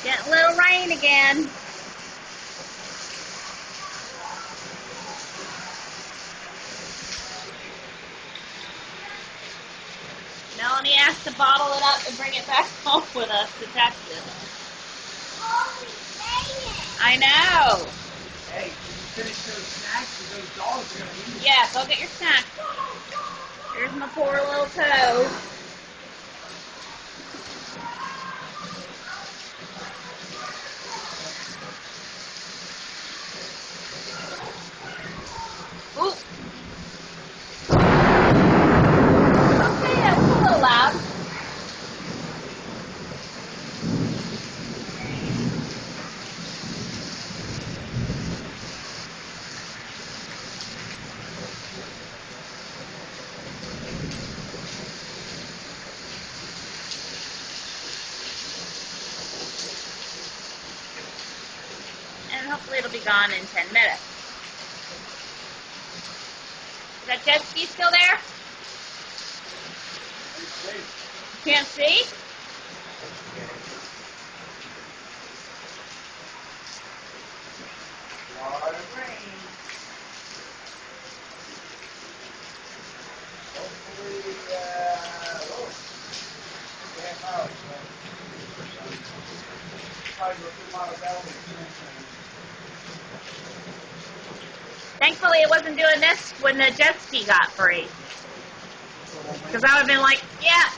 Getting a little rain again. Melanie has to bottle it up and bring it back home with us to Texas. I know. Hey, can you finish those snacks? Because those dogs are going to eat them. Yeah, go get your snack. Here's my poor little toe. Ooh. Okay, that was a little loud. And hopefully it'll be gone in 10 minutes. Is that jet ski still there? Can't see? Lot of rain. Hopefully, half hour. Probably go through Montebello and Thankfully it wasn't doing this when the jet ski got free. Because I would have been like, yeah.